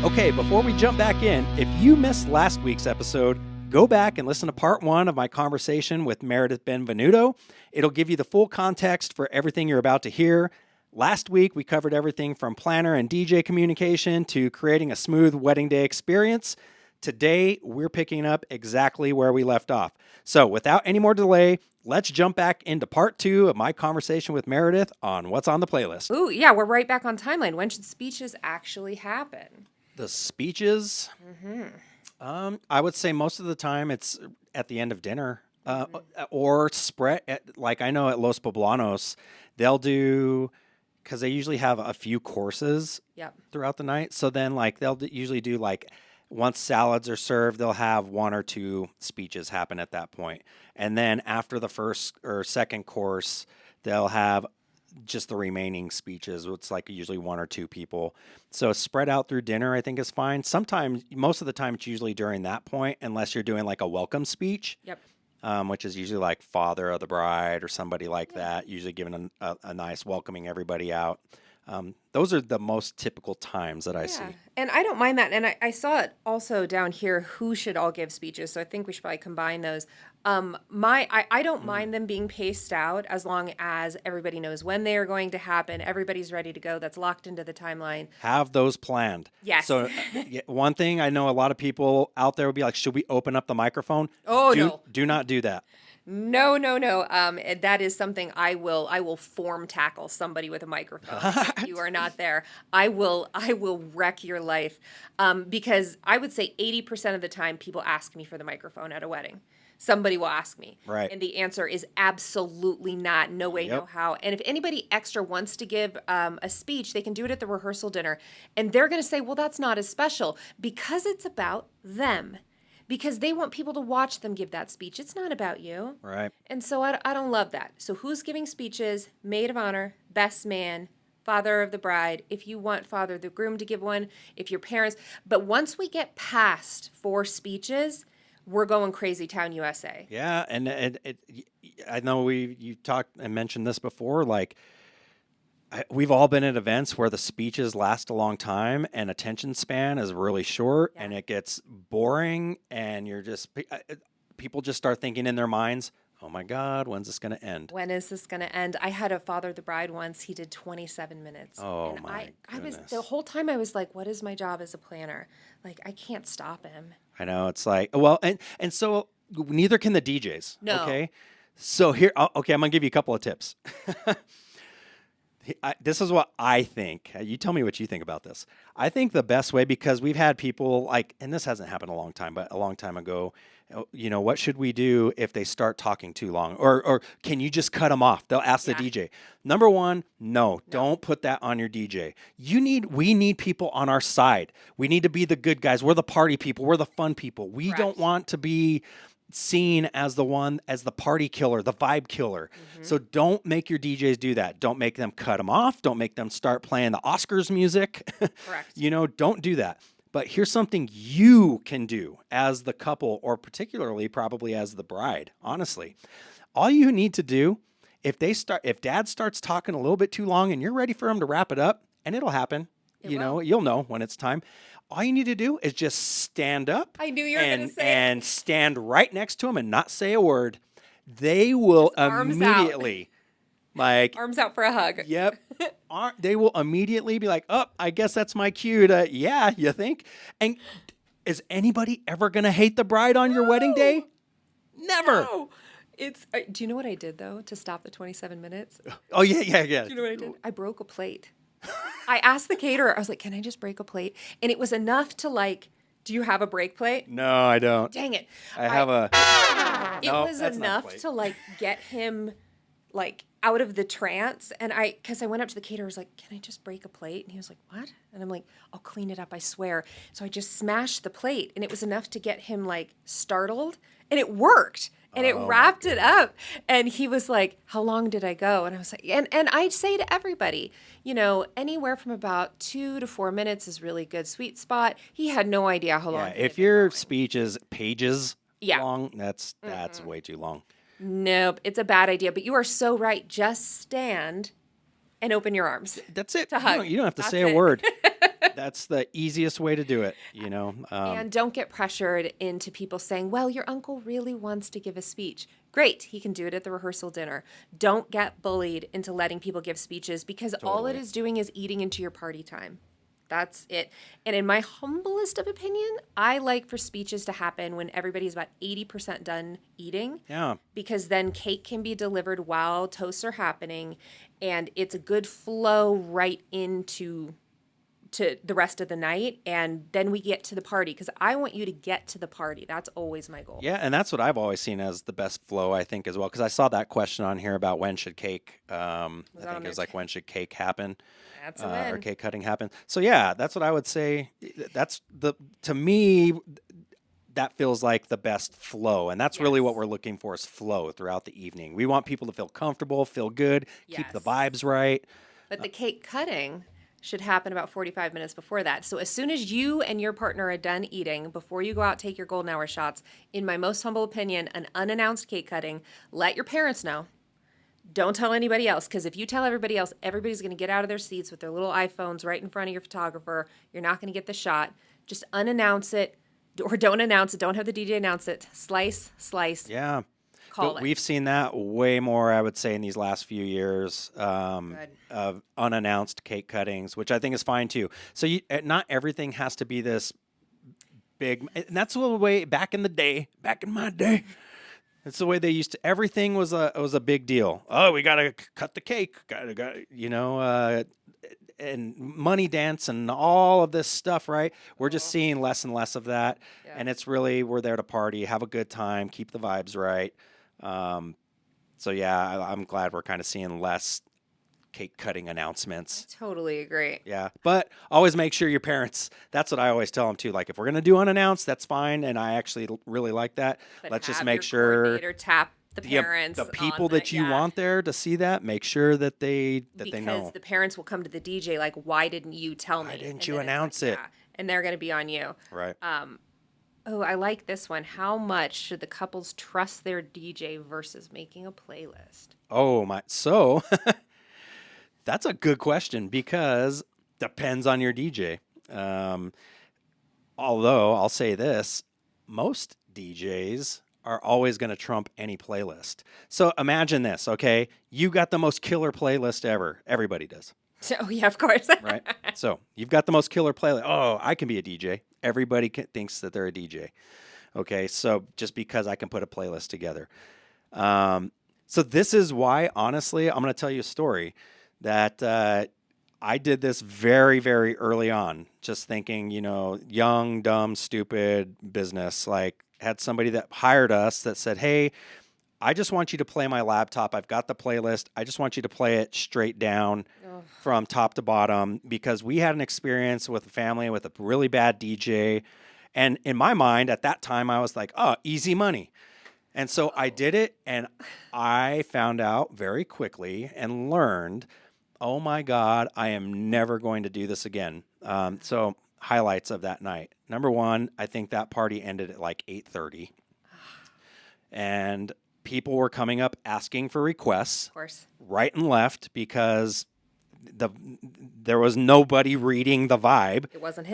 Okay, before we jump back in, if you missed last week's episode, go back and listen to part 1 of my conversation with Meredith Benvenuto. It'll give you the full context for everything you're about to hear. Last week, we covered everything from planner and DJ communication to creating a smooth wedding day experience. Today, we're picking up exactly where we left off. So without any more delay, let's jump back into part 2 of my conversation with Meredith on What's on the Playlist. Ooh, yeah, we're right back on timeline. When should speeches actually happen? The speeches, I would say most of the time it's at the end of dinner or spread. Like I know at Los Poblanos, they'll do, because they usually have a few courses throughout the night. So then like they'll usually do like once salads are served, they'll have 1 or 2 speeches happen at that point. And then after the first or second course, they'll have just the remaining speeches. It's like usually 1 or 2 people. So spread out through dinner, I think is fine. Sometimes, most of the time, it's usually during that point, unless you're doing like a welcome speech, which is usually like father of the bride or somebody like that, usually giving a nice welcoming everybody out. Those are the most typical times that I see. And I don't mind that. And I saw it also down here, who should all give speeches. So I think we should probably combine those. I don't mind them being paced out as long as everybody knows when they are going to happen. Everybody's ready to go. That's locked into the timeline. Have those planned. Yes. So one thing I know a lot of people out there would be like, should we open up the microphone? No. Do not do that. No. That is something I will form tackle somebody with a microphone. If you are not there, I will wreck your life. Because I would say 80% of the time people ask me for the microphone at a wedding. Somebody will ask me. Right. And the answer is absolutely not. No way, no how. And if anybody extra wants to give a speech, they can do it at the rehearsal dinner. And they're going to say, well, that's not as special because it's about them. Because they want people to watch them give that speech. It's not about you. Right. And so I don't love that. So who's giving speeches? Maid of honor, best man, father of the bride. If you want father of the groom to give one, if your parents. But once we get past 4 speeches, we're going crazy town USA. Yeah, and I know you talked and mentioned this before, like, we've all been at events where the speeches last a long time and attention span is really short and it gets boring and people just start thinking in their minds, oh my God, when's this going to end? When is this going to end? I had a father of the bride once. He did 27 minutes. Oh and my goodness. The whole time I was like, what is my job as a planner? Like, I can't stop him. I know. It's like, well, and so neither can the DJs. No. Okay. So here, okay, I'm going to give you a couple of tips. This is what I think. You tell me what you think about this. I think the best way, because we've had people like, and this hasn't happened a long time, but a long time ago, what should we do if they start talking too long? Or can you just cut them off? They'll ask the DJ. Number 1, no, don't put that on your DJ. We need people on our side. We need to be the good guys. We're the party people. We're the fun people. We don't want to be seen as the party killer, the vibe killer. So don't make your DJs do that. Don't make them cut them off. Don't make them start playing the Oscars music. Correct. Don't do that. But here's something you can do as the couple, or particularly probably as the bride, honestly. All you need to do, if dad starts talking a little bit too long and you're ready for him to wrap it up, and it'll happen, you'll know when it's time. All you need to do is just stand up. I knew you were going to say and stand right next to him and not say a word. They will immediately, like, arms out for a hug. Yep. They will immediately be like, "Oh, I guess that's my cue to." Yeah, you think? And is anybody ever going to hate the bride on your wedding day? Never. No. Do you know what I did though to stop the 27 minutes? Oh yeah. Do you know what I did? I broke a plate. I asked the caterer, I was like, can I just break a plate? And it was enough to like, do you have a break plate? No, I don't. Dang it. I have a... It was enough to like get him like out of the trance. And because I went up to the caterer, I was like, can I just break a plate? And he was like, what? And I'm like, I'll clean it up, I swear. So I just smashed the plate and it was enough to get him like startled and it worked. And it wrapped it up. And he was like, how long did I go? And I was like, and I say to everybody, anywhere from about 2 to 4 minutes is really good sweet spot. He had no idea how long. If your speech is pages long, that's way too long. Nope, it's a bad idea. But you are so right. Just stand and open your arms. That's it. To hug. You don't have to say a word. That's the easiest way to do it, And don't get pressured into people saying, well, your uncle really wants to give a speech. Great, he can do it at the rehearsal dinner. Don't get bullied into letting people give speeches because all it Totally. is doing is eating into your party time. That's it. And in my humblest of opinion, I like for speeches to happen when everybody's about 80% done eating. Yeah. Because then cake can be delivered while toasts are happening, and it's a good flow right into the rest of the night, and then we get to the party because I want you to get to the party. That's always my goal. Yeah, and that's what I've always seen as the best flow, I think, as well. Because I saw that question on here about when should cake, I think it was like when should cake happen, That's a win. or cake cutting happen. So yeah, that's what I would say. To me, that feels like the best flow, and that's really what we're looking for is flow throughout the evening. We want people to feel comfortable, feel good, keep the vibes right. But the cake cutting should happen about 45 minutes before that. So as soon as you and your partner are done eating, before you go out, take your golden hour shots, in my most humble opinion, an unannounced cake cutting, let your parents know. Don't tell anybody else, because if you tell everybody else, everybody's going to get out of their seats with their little iPhones right in front of your photographer. You're not going to get the shot. Just unannounce it, or don't announce it. Don't have the DJ announce it. Slice. Yeah. Call it. We've seen that way more, I would say, in these last few years of unannounced cake cuttings, which I think is fine too. So not everything has to be this big. And that's the way back in my day. It's the way they used to. Everything was a big deal. Oh, we gotta cut the cake. And money dance and all of this stuff, right? We're just seeing less and less of that, and it's really we're there to party, have a good time, keep the vibes right. So yeah, I'm glad we're kind of seeing less cake cutting announcements. I totally agree. Yeah, but always make sure your parents. That's what I always tell them too. Like if we're gonna do unannounced, that's fine, and I actually really like that. But Let's just have make your sure coordinator tap the parents, the people that you want there to see that. Make sure that they know. Because the parents will come to the DJ like, "Why didn't you tell me? Why didn't And you then it's announce like, it? Yeah. And they're going to be on you. Right. Oh, I like this one. How much should the couples trust their DJ versus making a playlist? Oh my! So that's a good question because depends on your DJ. Although I'll say this, most DJs are always going to trump any playlist. So imagine this, okay? You got the most killer playlist ever. Everybody does. Oh, yeah, of course. Right? So you've got the most killer playlist. Oh, I can be a DJ. Everybody thinks that they're a DJ. Okay, so just because I can put a playlist together. So this is why, honestly, I'm going to tell you a story that I did this very, very early on, just thinking, young, dumb, stupid business. Like, had somebody that hired us that said, hey, I just want you to play my laptop. I've got the playlist. I just want you to play it straight down from top to bottom because we had an experience with a family with a really bad DJ. And in my mind at that time, I was like, oh, easy money. And so I did it, and I found out very quickly and learned, oh my God, I am never going to do this again. So highlights of that night. Number one, I think that party ended at like 8:30. And people were coming up asking for requests. Of course. Right and left because there was nobody reading the vibe. It wasn't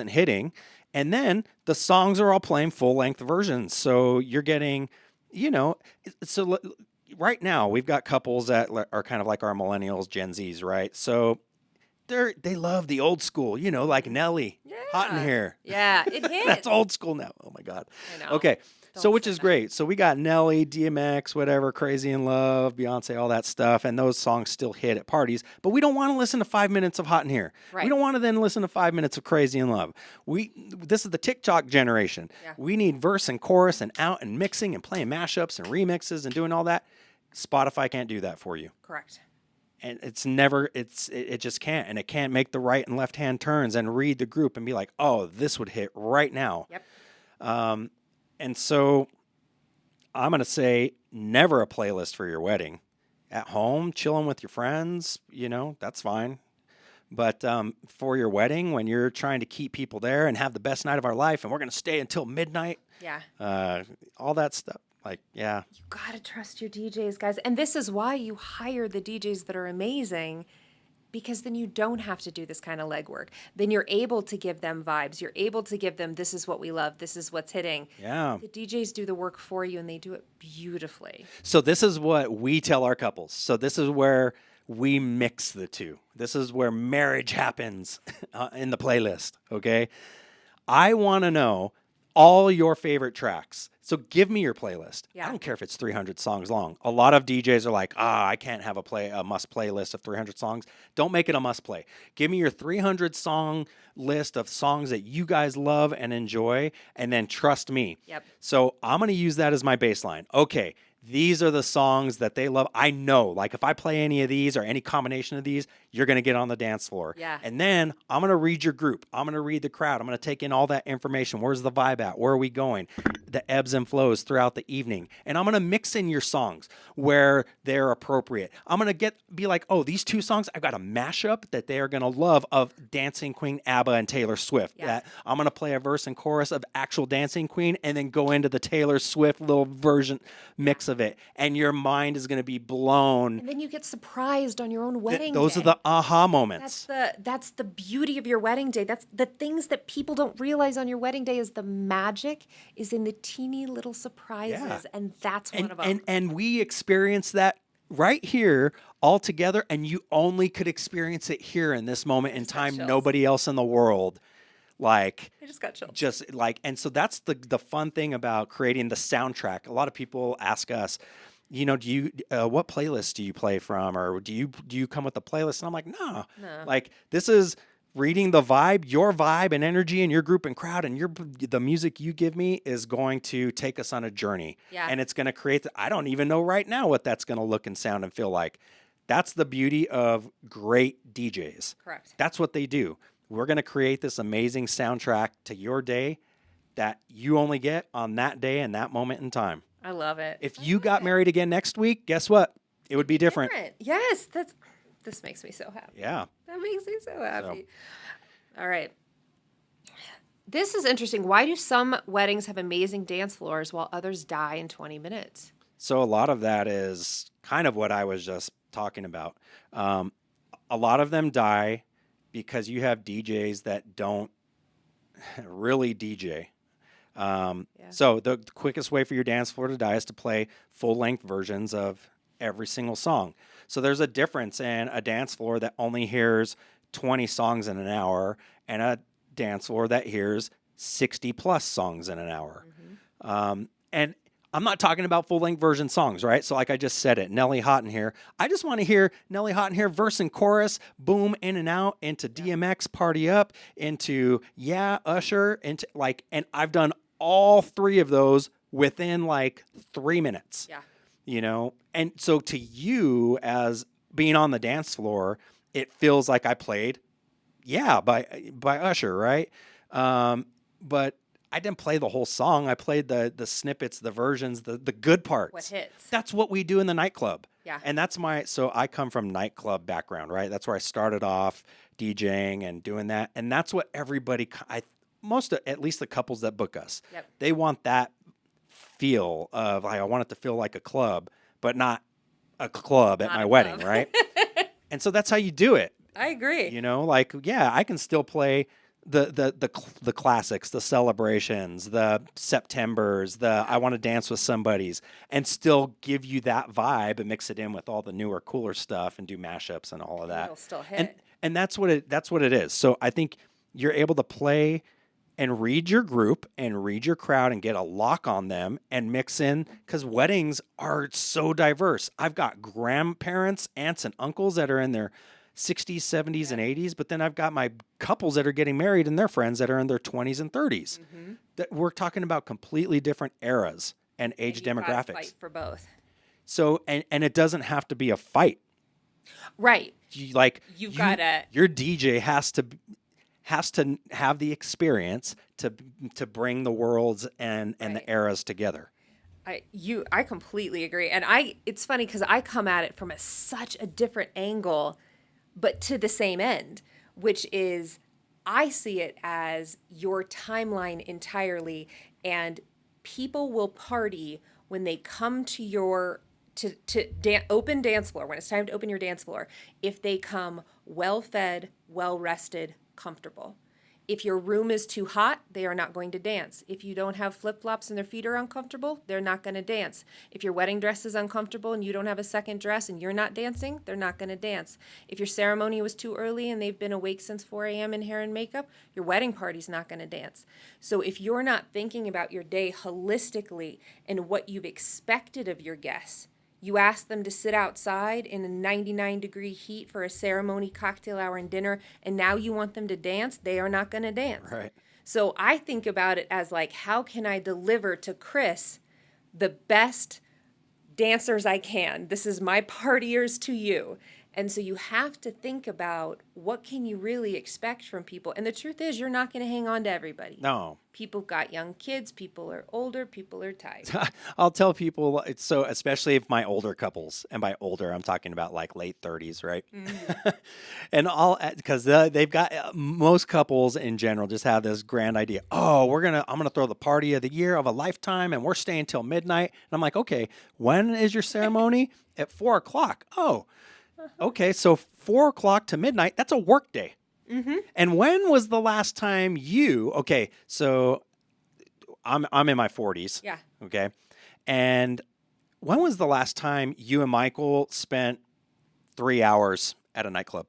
hitting. And then the songs are all playing full-length versions. So you're getting, right now we've got couples that are kind of like our millennials, Gen Zs, right? So they love the old school, like Nelly, Hot in Here. Yeah, it hits. That's old school now. Oh my God. I know. Okay. So which is great. So we got Nelly, DMX, whatever, Crazy in Love, Beyonce, all that stuff. And those songs still hit at parties. But we don't want to listen to 5 minutes of Hot in Here. Right. We don't want to then listen to 5 minutes of Crazy in Love. This is the TikTok generation. Yeah. We need verse and chorus and out and mixing and playing mashups and remixes and doing all that. Spotify can't do that for you. Correct. And it just can't. And it can't make the right and left hand turns and read the group and be like, oh, this would hit right now. Yep. And so I'm going to say never a playlist for your wedding. At home, chilling with your friends, that's fine. But for your wedding, when you're trying to keep people there and have the best night of our life, and we're going to stay until midnight, all that stuff. Like, yeah. You got to trust your DJs, guys. And this is why you hire the DJs that are amazing. because then you don't have to do this kind of legwork. Then you're able to give them vibes. You're able to give them, this is what we love. This is what's hitting. Yeah. The DJs do the work for you, and they do it beautifully. So this is what we tell our couples. So this is where we mix the two. This is where marriage happens in the playlist, okay? I want to know all your favorite tracks. So give me your playlist. Yeah. I don't care if it's 300 songs long. A lot of DJs are like, I can't have a must playlist of 300 songs. Don't make it a must play. Give me your 300 song list of songs that you guys love and enjoy, and then trust me. Yep. So I'm going to use that as my baseline. Okay, these are the songs that they love. I know, like if I play any of these or any combination of these, you're going to get on the dance floor. Yeah. And then I'm going to read your group. I'm going to read the crowd. I'm going to take in all that information. Where's the vibe at? Where are we going? The ebbs and flows throughout the evening. And I'm going to mix in your songs where they're appropriate. I'm going to be like, oh, these two songs, I've got a mashup that they are going to love of Dancing Queen, ABBA, and Taylor Swift. Yeah. That I'm going to play a verse and chorus of actual Dancing Queen and then go into the Taylor Swift little version mix of it. And your mind is going to be blown. And then you get surprised on your own wedding day. Those are the aha moments. That's the beauty of your wedding day. That's the things that people don't realize on your wedding day is the magic is in the teeny little surprises. Yeah. And that's one of them. And we experience that right here all together, and you only could experience it here in this moment in time. Nobody else in the world. Like, I just got chills. Just like, and so that's the fun thing about creating the soundtrack. A lot of people ask us, do you what playlist do you play from, or do you come with a playlist? And I'm like, no. Like, this is reading the vibe, your vibe and energy in your group and crowd, and the music you give me is going to take us on a journey. Yeah. And it's going to create. I don't even know right now what that's going to look and sound and feel like. That's the beauty of great DJs. Correct. That's what they do. We're going to create this amazing soundtrack to your day that you only get on that day and that moment in time. I love it. If you got married again next week, guess what? It would be different. Yes, this makes me so happy. Yeah. That makes me so happy. All right. This is interesting. Why do some weddings have amazing dance floors while others die in 20 minutes? So a lot of that is kind of what I was just talking about. A lot of them die because you have DJs that don't really DJ. So the quickest way for your dance floor to die is to play full-length versions of every single song. So there's a difference in a dance floor that only hears 20 songs in an hour and a dance floor that hears 60-plus songs in an hour. Mm-hmm. And I'm not talking about full-length version songs, right? So like I just said it, Nelly Hot in Here. I just want to hear Nelly Hot in Here, verse and chorus, boom, in and out, into DMX, Party Up, into Usher, into and I've done all three of those within 3 minutes. Yeah. And so to you as being on the dance floor, it feels like I played, by Usher, right? But I didn't play the whole song. I played the snippets, the versions, the good parts. What hits? That's what we do in the nightclub. Yeah. And so I come from nightclub background, right? That's where I started off DJing and doing that. And that's what everybody, at least the couples that book us, they want that feel of, I want it to feel like a club, but not a club at my wedding, right? And so that's how you do it. I agree. I can still play the classics, the celebrations, the Septembers, I want to dance with somebody's, and still give you that vibe and mix it in with all the newer, cooler stuff and do mashups and all of that. It'll still hit. And that's what it is. So I think you're able to play and read your group and read your crowd and get a lock on them and mix in, because weddings are so diverse. I've got grandparents, aunts, and uncles that are in their 60s, 70s, and 80s, but then I've got my couples that are getting married and their friends that are in their 20s and 30s. Mm-hmm. That we're talking about completely different eras and age demographics. Fight for both. So and it doesn't have to be a fight. Right. Your DJ has to have the experience to bring the worlds and the eras together. I completely agree. And it's funny because I come at it from such a different angle, but to the same end, which is I see it as your timeline entirely, and people will party when they come to your open dance floor, when it's time to open your dance floor, if they come well-fed, well-rested, comfortable. If your room is too hot, they are not going to dance. If you don't have flip-flops and their feet are uncomfortable, they're not going to dance. If your wedding dress is uncomfortable and you don't have a second dress and you're not dancing, they're not going to dance. If your ceremony was too early and they've been awake since 4 a.m. in hair and makeup, your wedding party's not going to dance. So if you're not thinking about your day holistically and what you've expected of your guests, you ask them to sit outside in a 99-degree heat for a ceremony, cocktail hour, and dinner, and now you want them to dance, they are not going to dance. Right. So I think about it as like, how can I deliver to Chris the best dancers I can? This is my partiers to you. And so you have to think about what can you really expect from people. And the truth is, you're not going to hang on to everybody. No. People got young kids, people are older, people are tired. I'll tell people, so especially if my older couples, and by older, I'm talking about like late 30s, right? Mm-hmm. And because they've got, most couples in general just have this grand idea. Oh, I'm going to throw the party of the year of a lifetime and we're staying till midnight. And I'm like, okay, when is your ceremony? At 4:00. Oh, okay. So 4:00 to midnight, that's a work day. Mm-hmm. And when was the last time okay, so I'm in my 40s. Yeah. Okay. And when was the last time you and Michael spent 3 hours at a nightclub?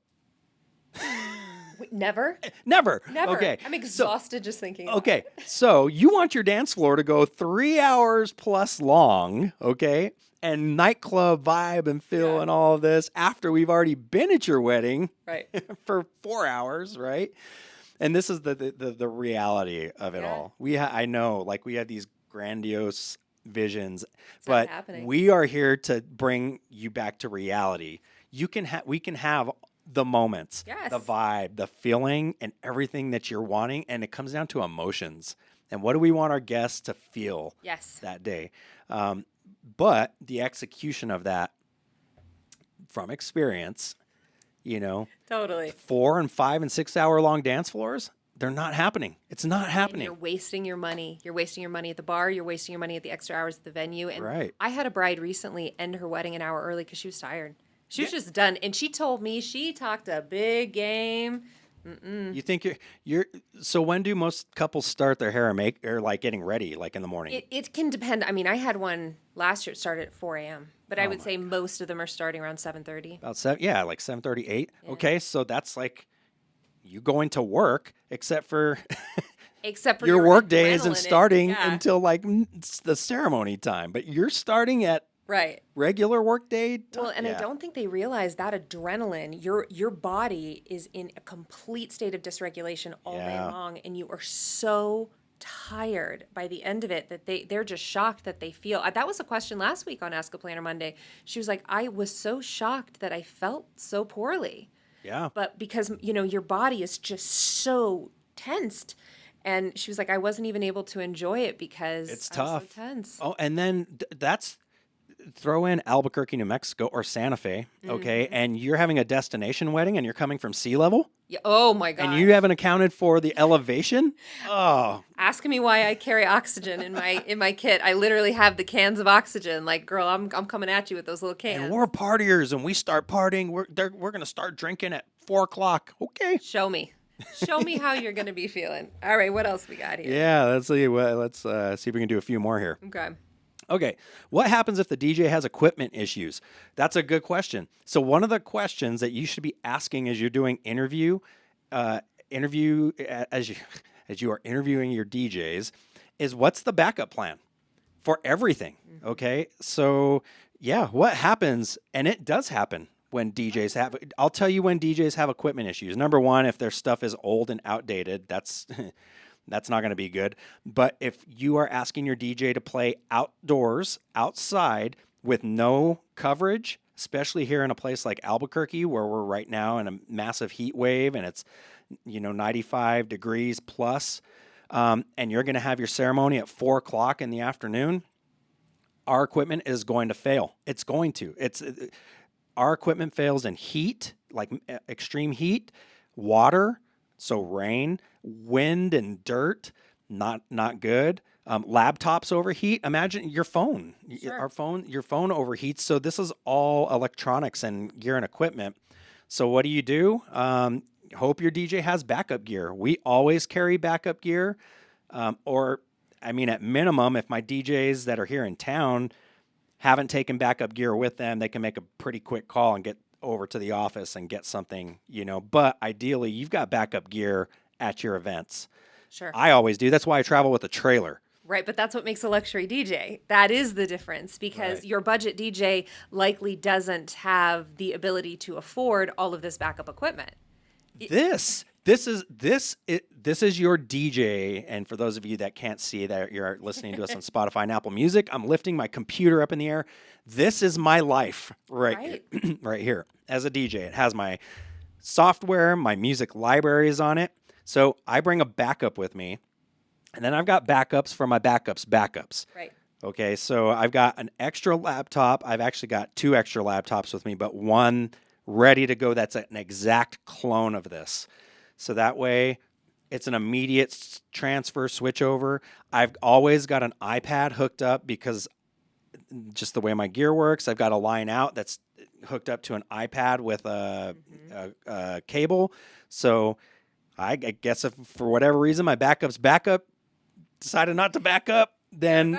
Never? Never. Never. Okay. I'm exhausted just thinking about Okay. it. So you want your dance floor to go 3 hours plus long, okay? And nightclub vibe and feel and all of this after we've already been at your wedding right. for 4 hours, right? And this is the reality of it all. I know, like we have these grandiose visions, but we are here to bring you back to reality. We can have the moments, the vibe, the feeling, and everything that you're wanting, and it comes down to emotions. And what do we want our guests to feel that day? But the execution of that from experience, totally 4 and 5 and 6 hour long dance floors, they're not happening. It's not happening. And you're wasting your money. You're wasting your money at the bar. You're wasting your money at the extra hours at the venue. And right. I had a bride recently end her wedding an hour early because she was tired. She was just done. And she told me she talked a big game. Mm-mm. You think so when do most couples start their hair and or like getting ready, like in the morning? It can depend. I mean, I had one last year. It started at 4 a.m. But I would say most of them are starting around 7:30. About 7, like 7:38. Yeah. Okay, so that's like you going to work, except for your work day isn't starting until like the ceremony time. But you're starting at regular work day. Well, and I don't think they realize that adrenaline, your body is in a complete state of dysregulation all day long, and you are so tired by the end of it that they're just shocked that they feel. That was a question last week on Ask a Planner Monday. She was like, I was so shocked that I felt so poorly. Yeah. But because, your body is just so tensed. And she was like, I wasn't even able to enjoy it because it's I was tough. so tense. Oh, and then throw in Albuquerque, New Mexico, or Santa Fe, okay? Mm-hmm. And you're having a destination wedding and you're coming from sea level? Yeah. Oh, my God. And you haven't accounted for the elevation? Oh. Asking me why I carry oxygen in my kit. I literally have the cans of oxygen. Like, girl, I'm coming at you with those little cans. And we're partiers, and we start partying. We're going to start drinking at 4:00. Okay. Show me how you're going to be feeling. All right, what else we got here? Yeah, let's see if we can do a few more here. Okay, what happens if the DJ has equipment issues? That's a good question. So one of the questions that you should be asking as you're doing interview as you are interviewing your DJs is what's the backup plan for everything? Mm-hmm. Okay, so what happens, and it does happen when DJs I'll tell you when DJs have equipment issues. Number one, if their stuff is old and outdated, that's not going to be good. But if you are asking your DJ to play outdoors, outside, with no coverage, especially here in a place like Albuquerque, where we're right now in a massive heat wave and it's 95 degrees plus, and you're going to have your ceremony at 4:00 in the afternoon, our equipment is going to fail. It's going to. Our equipment fails in heat, like extreme heat, water, so rain, wind and dirt, not good. Laptops overheat. Imagine your phone. Your phone overheats. So this is all electronics and gear and equipment. So what do? Hope your DJ has backup gear. We always carry backup gear. Or, I mean, at minimum, if my DJs that are here in town haven't taken backup gear with them, they can make a pretty quick call and get over to the office and get something, But ideally, you've got backup gear at your events. Sure. I always do. That's why I travel with a trailer. Right, but that's what makes a luxury DJ. That is the difference, because your budget DJ likely doesn't have the ability to afford all of this backup equipment. This is your DJ, and for those of you that can't see that you're listening to us on Spotify and Apple Music, I'm lifting my computer up in the air. This is my life right here as a DJ. It has my software, my music libraries on it. So I bring a backup with me, and then I've got backups for my backups. Right. Okay, so I've got an extra laptop. I've actually got 2 extra laptops with me, but one ready to go that's an exact clone of this. So that way it's an immediate transfer switch over. I've always got an iPad hooked up because just the way my gear works, I've got a line out that's hooked up to an iPad with a cable. So I guess if for whatever reason my backup's backup decided not to back up, then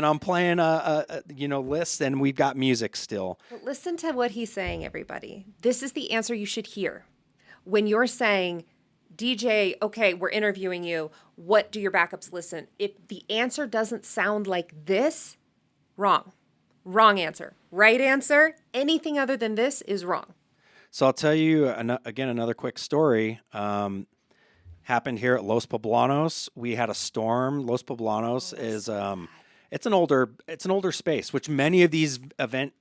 I'm playing a list, and we've got music still. But listen to what he's saying, everybody. This is the answer you should hear. When you're saying, DJ, okay, we're interviewing you, what do your backups listen? If the answer doesn't sound like this, wrong. Wrong answer. Right answer, anything other than this is wrong. So I'll tell you, again, another quick story. Happened here at Los Poblanos. We had a storm. Los Poblanos is it's an older space, which many of these event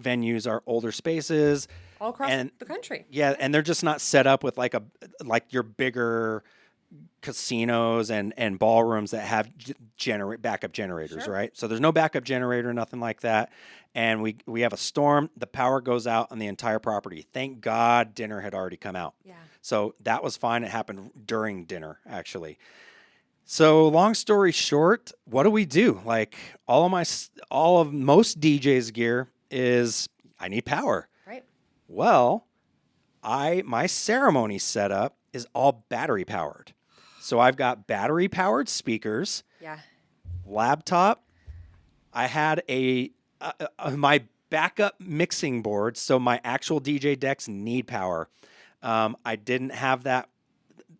venues are older spaces all across the country. Yeah, and they're just not set up with like your bigger casinos and ballrooms that have backup generators, right? So there's no backup generator, nothing like that. And we have a storm, the power goes out on the entire property. Thank God dinner had already come out. Yeah. So that was fine. It happened during dinner, actually. So long story short, what do? Like most DJs gear is I need power. Right. Well, my ceremony setup is all battery powered. So I've got battery powered speakers. Yeah. Laptop. I had my backup mixing board. So my actual DJ decks need power. I didn't have that.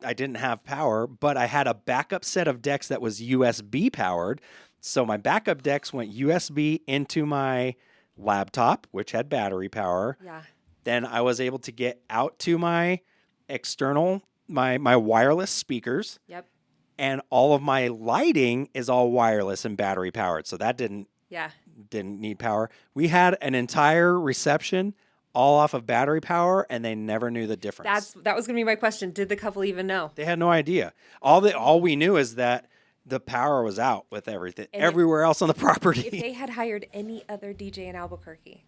I didn't have power, but I had a backup set of decks that was USB powered. So my backup decks went USB into my laptop, which had battery power. Yeah. Then I was able to get out to my external, my wireless speakers. Yep. And all of my lighting is all wireless and battery powered. So that didn't need power. We had an entire reception all off of battery power, and they never knew the difference. That was going to be my question. Did the couple even know? They had no idea. All we knew is that the power was out with everything, everywhere else on the property. If they had hired any other DJ in Albuquerque,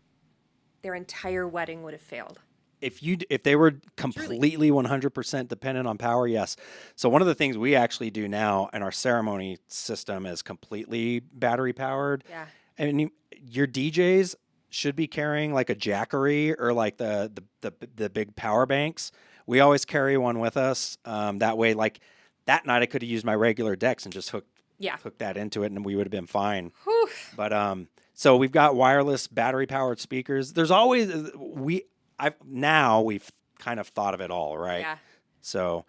their entire wedding would have failed. If they were completely 100% dependent on power, yes. So one of the things we actually do now in our ceremony system is completely battery powered. Yeah. And your DJs should be carrying like a Jackery or like the big power banks. We always carry one with us. That way, like that night I could have used my regular decks and just hooked that into it, and we would have been fine. Whew. But so we've got wireless battery powered speakers. There's always we've kind of thought of it all, right? Yeah. So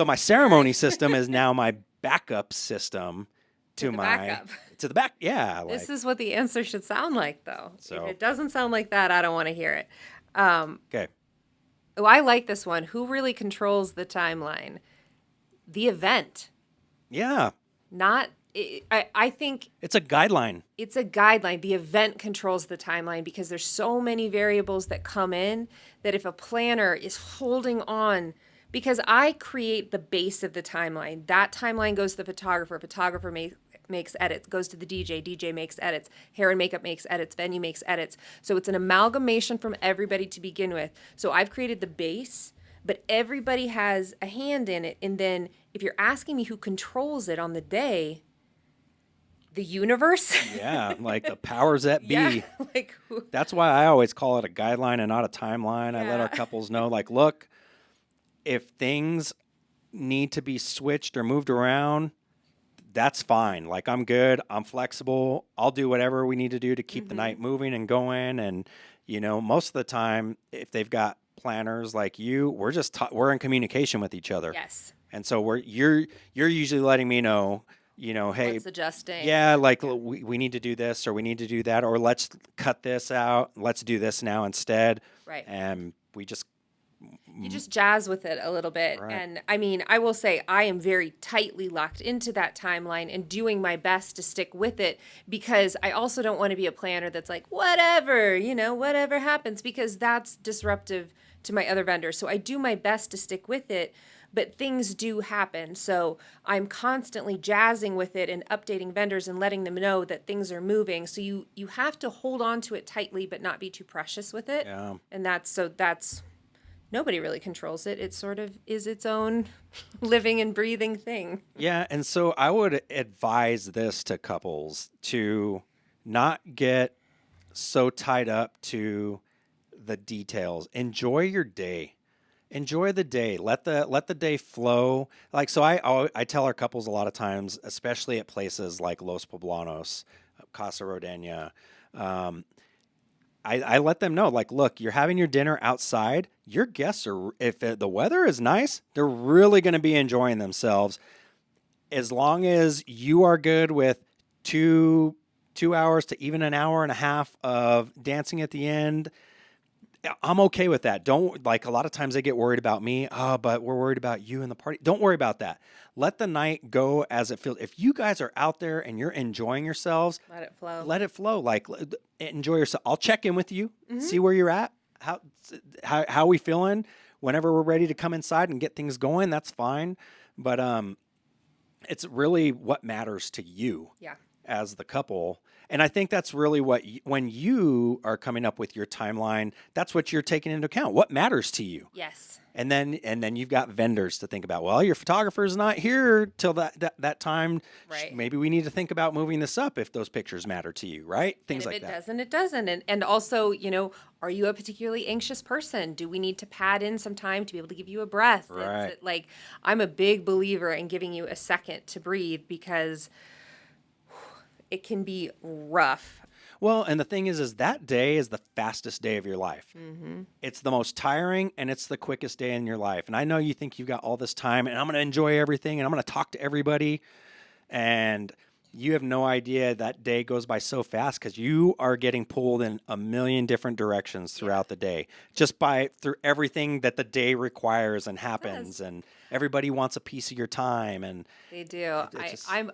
my ceremony system is now my backup system to the back. Yeah. This is what the answer should sound like, though. So, if it doesn't sound like that, I don't want to hear it. Okay. Oh, I like this one. Who really controls the timeline? The event. Yeah. I think it's a guideline. It's a guideline. The event controls the timeline because there's so many variables that come in that if a planner is holding on, because I create the base of the timeline. That timeline goes to the photographer. Photographer makes edits, goes to the DJ. DJ makes edits. Hair and makeup makes edits. Venue makes edits. So it's an amalgamation from everybody to begin with. So I've created the base, but everybody has a hand in it. And then if you're asking me who controls it on the day, the universe. Yeah, like the powers that be. Yeah, like That's why I always call it a guideline and not a timeline. Yeah. I let our couples know, like, look, if things need to be switched or moved around, that's fine. Like, I'm good. I'm flexible. I'll do whatever we need to do to keep the night moving and going. And, most of the time, if they've got planners like you, we're in communication with each other. Yes. And so you're usually letting me know, hey, What's adjusting? yeah, like we need to do this or we need to do that, or let's cut this out. Let's do this now instead. Right. And you just jazz with it a little bit. Right. And I mean, I will say I am very tightly locked into that timeline and doing my best to stick with it, because I also don't want to be a planner that's like, whatever, whatever happens, because that's disruptive to my other vendors. So I do my best to stick with it, but things do happen. So I'm constantly jazzing with it and updating vendors and letting them know that things are moving. So you have to hold on to it tightly, but not be too precious with it. Yeah. And that's nobody really controls it. It sort of is its own living and breathing thing. Yeah, and so I would advise this to couples to not get so tied up to the details. Enjoy your day. Enjoy the day. Let the day flow. Like, so I tell our couples a lot of times, especially at places like Los Poblanos, Casa Rodena, I let them know, like, look, you're having your dinner outside. Your guests if the weather is nice, they're really going to be enjoying themselves. As long as you are good with 2 hours to even an hour and a half of dancing at the end, I'm okay with that. Don't, like, a lot of times they get worried about me. Oh, but we're worried about you and the party. Don't worry about that. Let the night go as it feels. If you guys are out there and you're enjoying yourselves, Let it flow. Let it flow. Like, enjoy yourself. I'll check in with you, see where you're at, how we feeling. Whenever we're ready to come inside and get things going, that's fine. But it's really what matters to you. Yeah. As the couple. And I think that's really when you are coming up with your timeline, that's what you're taking into account. What matters to you? Yes. And then you've got vendors to think about. Well, your photographer's not here till that time. Right. Maybe we need to think about moving this up if those pictures matter to you, right? Things like that. If it doesn't, it doesn't. And also, are you a particularly anxious person? Do we need to pad in some time to be able to give you a breath? Right. Like, I'm a big believer in giving you a second to breathe, because it can be rough. Well, and the thing is that day is the fastest day of your life. Mm-hmm. It's the most tiring and it's the quickest day in your life. And I know you think you've got all this time and I'm going to enjoy everything and I'm going to talk to everybody. And you have no idea that day goes by so fast because you are getting pulled in a million different directions throughout the day, just through everything that the day requires and happens. And everybody wants a piece of your time. And they do.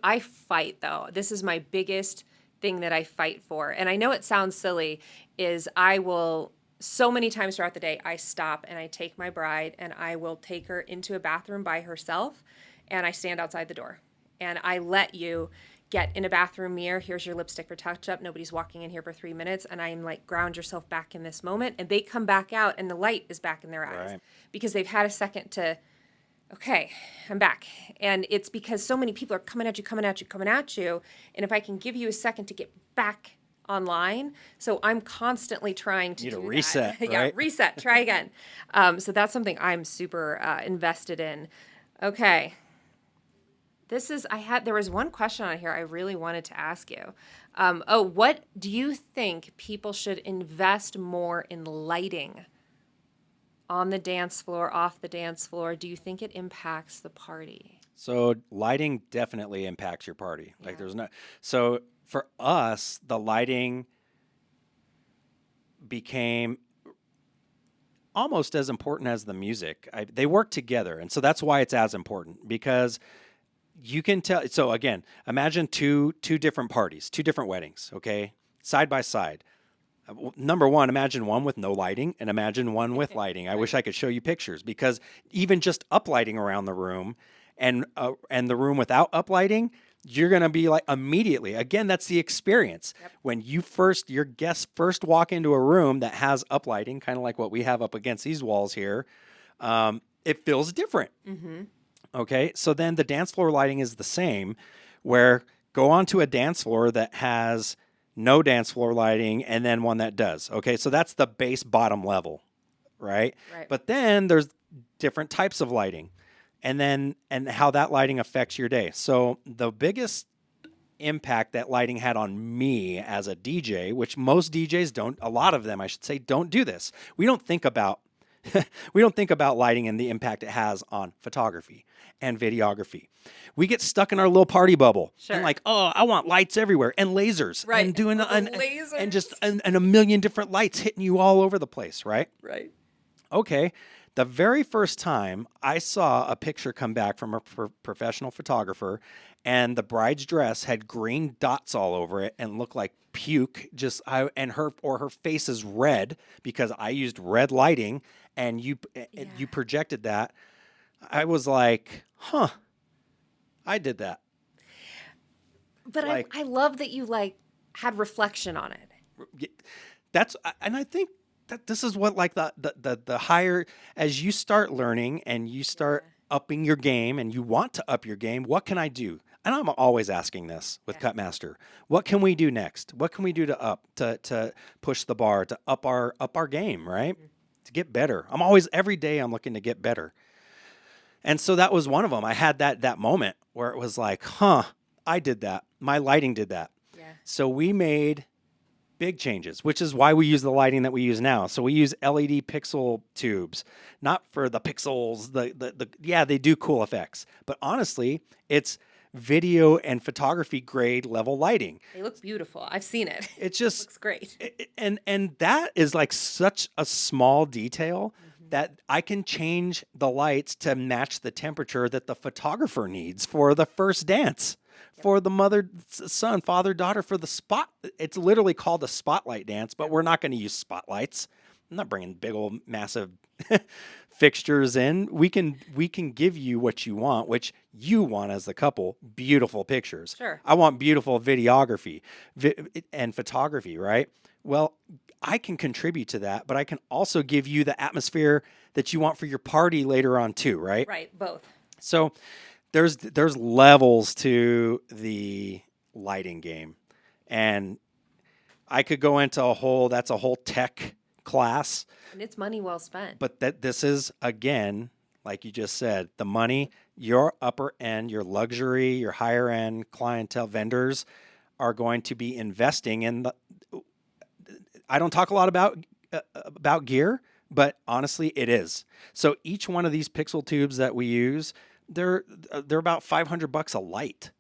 I fight, though. This is my biggest thing that I fight for. And I know it sounds silly, is I will, so many times throughout the day, I stop and I take my bride and I will take her into a bathroom by herself and I stand outside the door and I let you get in a bathroom mirror. Here's your lipstick for touch up. Nobody's walking in here for 3 minutes. And I'm like, ground yourself back in this moment. And they come back out and the light is back in their eyes because they've had a second to, okay, I'm back. And it's because so many people are coming at you. And if I can give you a second to get back online, so I'm constantly trying to do reset, that. Right? Yeah, reset, try again. So that's something I'm super invested in. Okay. There was one question on here I really wanted to ask you. What do you think people should invest more in lighting on the dance floor, off the dance floor? Do you think it impacts the party? So lighting definitely impacts your party. Yeah. So for us, the lighting became almost as important as the music. They work together. And so that's why it's as important, because you can tell. So again, imagine two different parties, two different weddings, okay, side by side. Number one, imagine one with no lighting and imagine one with lighting. I wish I could show you pictures, because even just uplighting around the room and the room without uplighting, you're going to be like immediately. Again, that's the experience. Yep. When your guests first walk into a room that has uplighting, kind of like what we have up against these walls here, it feels different. Mm-hmm. Okay, so then the dance floor lighting is the same, where go onto a dance floor that has no dance floor lighting and then one that does. Okay, so that's the base bottom level, right? Right. But then there's different types of lighting and how that lighting affects your day. So the biggest impact that lighting had on me as a DJ, which most DJs don't, a lot of them I should say, don't do this. We don't think about we don't think about lighting and the impact it has on photography and videography. We get stuck in our little party bubble and like, oh, I want lights everywhere and lasers and doing lasers. And just and a million different lights hitting you all over the place, right? Right. Okay. The very first time I saw a picture come back from a professional photographer and the bride's dress had green dots all over it and looked like puke, and her face is red because I used red lighting and you projected that. I was like, huh, I did that. But like, I love that you like had reflection on it. And I think that this is what like the higher, as you start learning and you start upping your game and you want to up your game, what can I do? And I'm always asking this with Cutmaster. What can we do next? What can we do to push the bar, to up our game, right? Mm-hmm. To get better. Every day I'm looking to get better. And so that was one of them. I had that moment where it was like, huh, I did that. My lighting did that. Yeah. So we made big changes, which is why we use the lighting that we use now. So we use LED pixel tubes, not for the pixels. Yeah, they do cool effects, but honestly, it's video and photography grade level lighting. They look beautiful. I've seen it. It just looks great. And that is like such a small detail that I can change the lights to match the temperature that the photographer needs for the first dance. For the mother, son, father, daughter, for the spot. It's literally called a spotlight dance, but we're not going to use spotlights. I'm not bringing big old massive fixtures in. We can give you what you want, which you want as the couple, beautiful pictures. Sure. I want beautiful videography and photography, right? Well, I can contribute to that, but I can also give you the atmosphere that you want for your party later on too, right? Right, both. So there's levels to the lighting game, and I could go into that's a whole tech class. And it's money well spent. But this is, again, like you just said, the money, your upper end, your luxury, your higher end clientele vendors are going to be investing in I don't talk a lot about gear, but honestly, it is. So each one of these pixel tubes that we use, they're about $500 a light,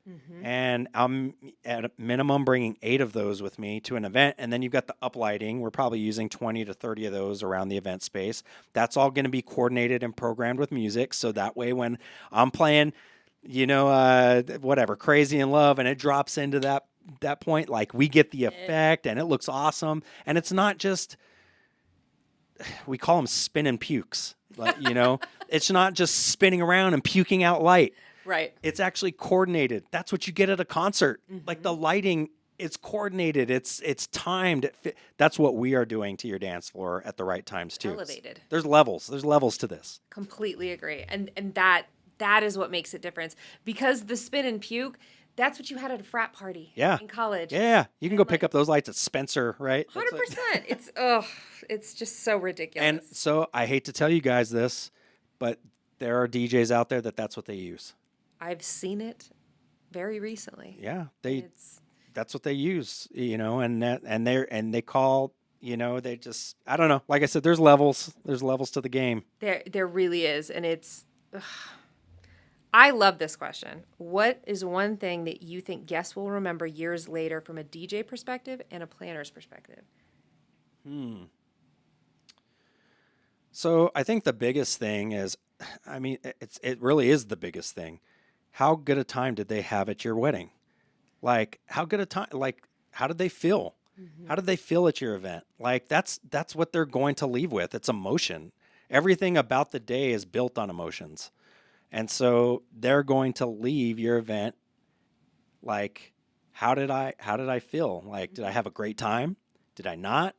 and I'm at a minimum bringing 8 of those with me to an event, and then you've got the uplighting. We're probably using 20 to 30 of those around the event space. That's all going to be coordinated and programmed with music, so that way when I'm playing, whatever, Crazy in Love, and it drops into that point, like we get the effect, and it looks awesome, and it's not just. We call them spin and pukes. It's not just spinning around and puking out light. Right. It's actually coordinated. That's what you get at a concert. Like the lighting, it's coordinated. It's timed. That's what we are doing to your dance floor at the right times too. Elevated. There's levels. There's levels to this. Completely agree. And that is what makes it difference. Because the spin and puke, that's what you had at a frat party in college. Yeah. You can go pick up those lights at Spencer, right? 100%. It's just so ridiculous. And so I hate to tell you guys this, but there are DJs out there that's what they use. I've seen it very recently. Yeah. That's what they use, and they call, they just, I don't know. Like I said, there's levels to the game. There really is. And it's, I love this question. What is one thing that you think guests will remember years later from a DJ perspective and a planner's perspective? So I think the biggest thing is, it really is the biggest thing. How good a time did they have at your wedding? Like, how good a time, like, how did they feel? How did they feel at your event? Like, that's what they're going to leave with. It's emotion. Everything about the day is built on emotions. And so they're going to leave your event like, how did I feel? Like, did I have a great time? Did I not?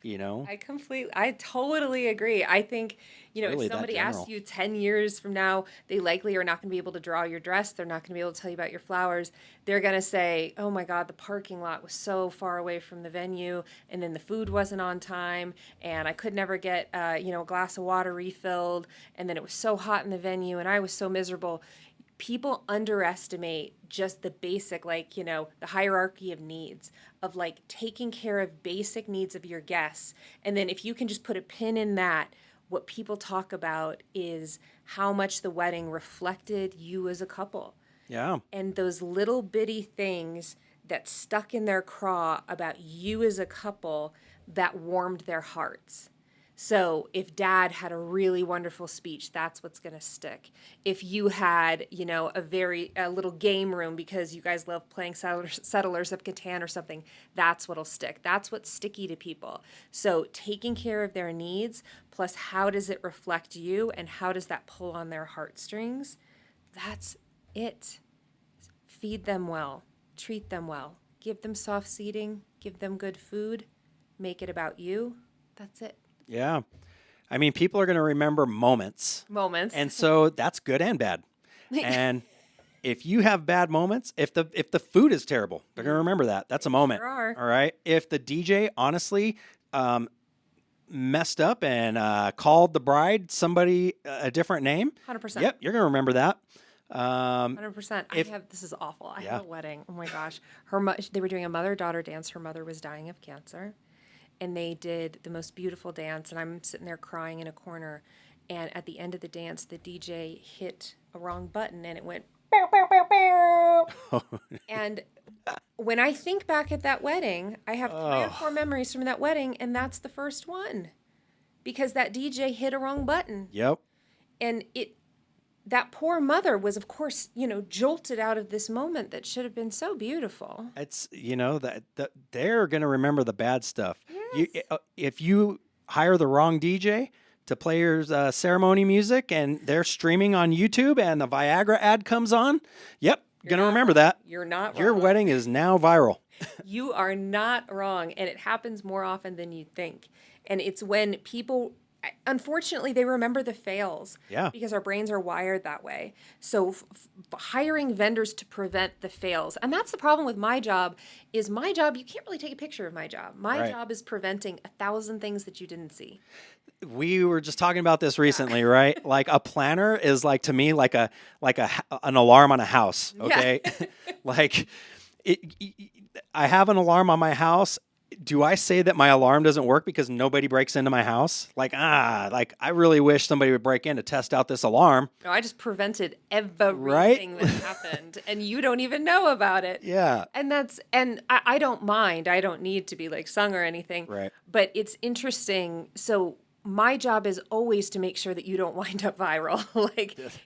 you know? I totally agree. I think, Really if that somebody asks general. you 10 years from now, they likely are not going to be able to draw your dress. They're not going to be able to tell you about your flowers. They're going to say, oh my God, the parking lot was so far away from the venue, and then the food wasn't on time, and I could never get, a glass of water refilled, and then it was so hot in the venue, and I was so miserable. People underestimate just the basic, the hierarchy of needs of taking care of basic needs of your guests. And then if you can just put a pin in that, what people talk about is how much the wedding reflected you as a couple. Yeah. And those little bitty things that stuck in their craw about you as a couple that warmed their hearts. So if dad had a really wonderful speech, that's what's going to stick. If you had, a little game room because you guys love playing Settlers of Catan or something, that's what'll stick. That's what's sticky to people. So taking care of their needs, plus how does it reflect you and how does that pull on their heartstrings? That's it. Feed them well, treat them well, give them soft seating, give them good food, make it about you. That's it. Yeah. I mean, people are going to remember moments. Moments. And so that's good and bad. And if you have bad moments, if the food is terrible, they're going to remember that. That's a moment. Sure are. All right. If the DJ honestly messed up and called the bride somebody a different name, 100%. Yep, you're going to remember that. 100%. This is awful. I have a wedding. Oh my gosh. They were doing a mother-daughter dance. Her mother was dying of cancer. And they did the most beautiful dance, and I'm sitting there crying in a corner. And at the end of the dance, the DJ hit a wrong button, and it went bow, bow, bow, bow. And when I think back at that wedding, I have 3 or 4 memories from that wedding, and that's the first one. Because that DJ hit a wrong button. Yep. And that poor mother was, of course, jolted out of this moment that should have been so beautiful. It's, that they're going to remember the bad stuff. Yes. If you hire the wrong DJ to play your ceremony music and they're streaming on YouTube and the Viagra ad comes on, yep, going to remember that. You're not wrong. Your wedding is now viral. You are not wrong. And it happens more often than you think. And it's when people... Unfortunately, they remember the fails. Yeah. Because our brains are wired that way. So hiring vendors to prevent the fails. And that's the problem with my job, you can't really take a picture of my job. My job is preventing 1,000 things that you didn't see. We were just talking about this recently, right? Like a planner is to me an alarm on a house, okay? I have an alarm on my house. Do I say that my alarm doesn't work because nobody breaks into my house? I really wish somebody would break in to test out this alarm. No, I just prevented everything that happened, and you don't even know about it. Yeah. And I don't mind. I don't need to be sung or anything. Right. But it's interesting. So my job is always to make sure that you don't wind up viral.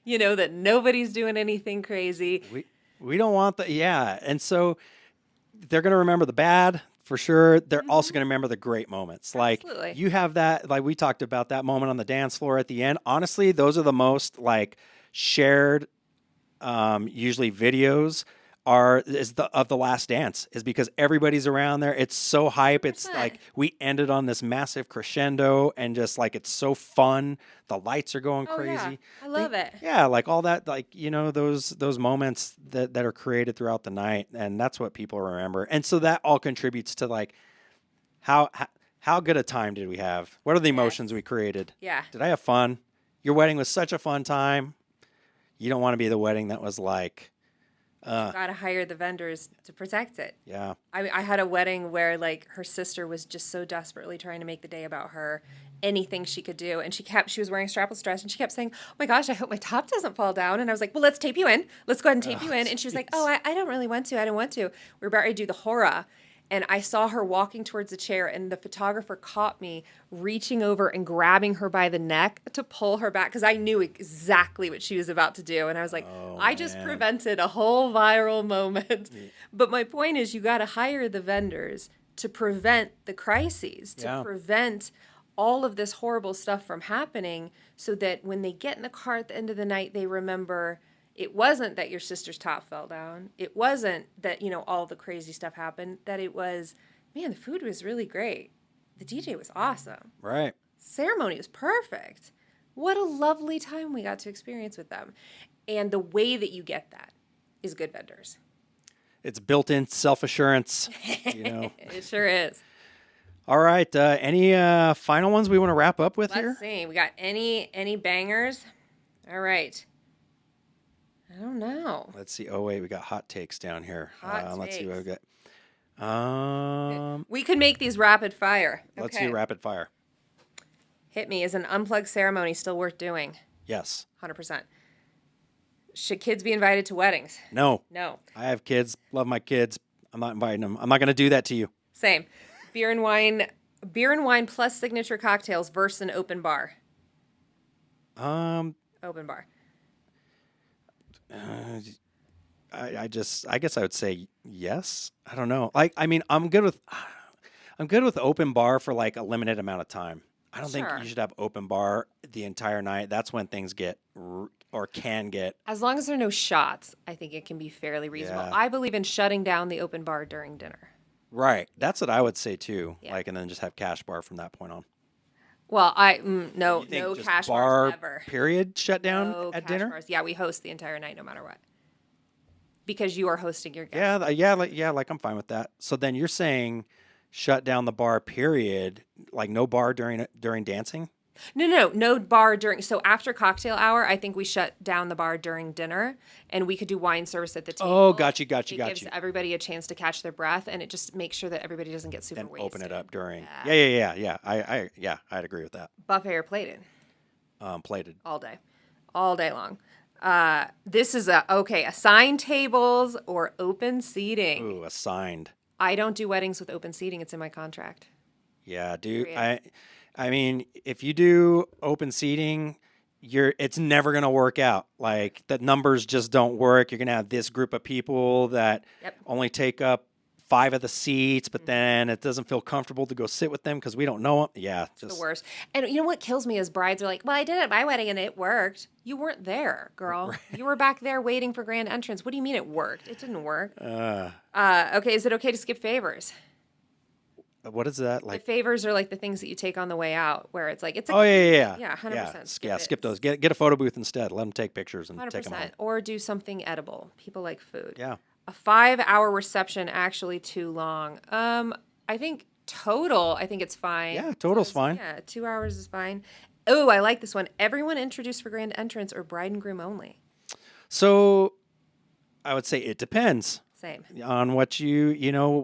That nobody's doing anything crazy. We don't want that. Yeah. And so they're going to remember the bad. For sure. They're also going to remember the great moments. Absolutely. You have that, we talked about that moment on the dance floor at the end. Honestly, those are the most shared, usually videos of the last dance is because everybody's around there. It's so hype. 100%. It's we ended on this massive crescendo and just it's so fun. The lights are going crazy. Yeah. I love it. Yeah. All that, those moments that are created throughout the night. And that's what people remember. And so that all contributes to how good a time did we have? What are the emotions we created? Yeah. Did I have fun? Your wedding was such a fun time. You don't want to be the wedding that was got to hire the vendors to protect it. Yeah. I had a wedding where her sister was just so desperately trying to make the day about her, anything she could do. And she was wearing a strapless dress and she kept saying, oh my gosh, I hope my top doesn't fall down. And I was like, well, let's tape you in. Let's go ahead and tape you in. And she was like, oh, I don't really want to. I don't want to. We were about ready to do the hora. And I saw her walking towards the chair, and the photographer caught me reaching over and grabbing her by the neck to pull her back because I knew exactly what she was about to do. And I was like, I just prevented a whole viral moment. Yeah. But my point is you got to hire the vendors to prevent the crises, to prevent all of this horrible stuff from happening so that when they get in the car at the end of the night, they remember it wasn't that your sister's top fell down. It wasn't that, all the crazy stuff happened. That it was, man, the food was really great. the DJ was awesome. Right. Ceremony was perfect. What a lovely time we got to experience with them. And the way that you get that is good vendors. It's built-in self-assurance, It sure is. All right. Any final ones we want to wrap up with here? Let's see. We got any bangers? All right. I don't know. Let's see. Oh, wait. We got hot takes down here. Let's see what we got. We could make these rapid fire. Let's do rapid fire. Hit me. Is an unplugged ceremony still worth doing? Yes. 100%. Should kids be invited to weddings? No. No. I have kids. Love my kids. I'm not inviting them. I'm not going to do that to you. Same. Beer and wine plus signature cocktails versus an open bar. Open bar. I guess I would say yes. I don't know. I'm good with open bar for like a limited amount of time. I don't think you should have open bar the entire night. That's when things get or can get. As long as there are no shots, I think it can be fairly reasonable. Yeah. I believe in shutting down the open bar during dinner. Right. That's what I would say too. Yeah. And then just have cash bar from that point on. Well, no cash bars ever. Period. Shut down at dinner. Bars. Yeah, we host the entire night, no matter what. Because you are hosting your guests. Yeah. I'm fine with that. So then you're saying, shut down the bar. Period. Like no bar during dancing. No bar during. So after cocktail hour, I think we shut down the bar during dinner, and we could do wine service at the table. Oh, got you. It gives everybody a chance to catch their breath, and it just makes sure that everybody doesn't get super wasted. Open it up during. Yeah. I'd agree with that. Buffet or plated? Plated. All day long. This is assigned tables or open seating. Ooh, assigned. I don't do weddings with open seating. It's in my contract. Yeah, dude. I mean, if you do open seating, it's never going to work out. Like the numbers just don't work. You're going to have this group of people that only take up 5 of the seats, but then it doesn't feel comfortable to go sit with them because we don't know them. Yeah, it's the worst. And you know what kills me is brides are like, well, I did it at my wedding and it worked. You weren't there, girl. Right. You were back there waiting for grand entrance. What do you mean it worked? It didn't work. Okay, is it okay to skip favors? What is that like? The favors are like the things that you take on the way out, where it's like it's. Yeah, 100%. Skip those. Get a photo booth instead. Let them take pictures and 100%. Take them home. Or do something edible. People like food. Yeah. A 5-hour reception actually too long. I think total. I think it's fine. Yeah, total's fine. Yeah, 2 hours is fine. Oh, I like this one. Everyone introduced for grand entrance or bride and groom only. So, I would say it depends. Same. On what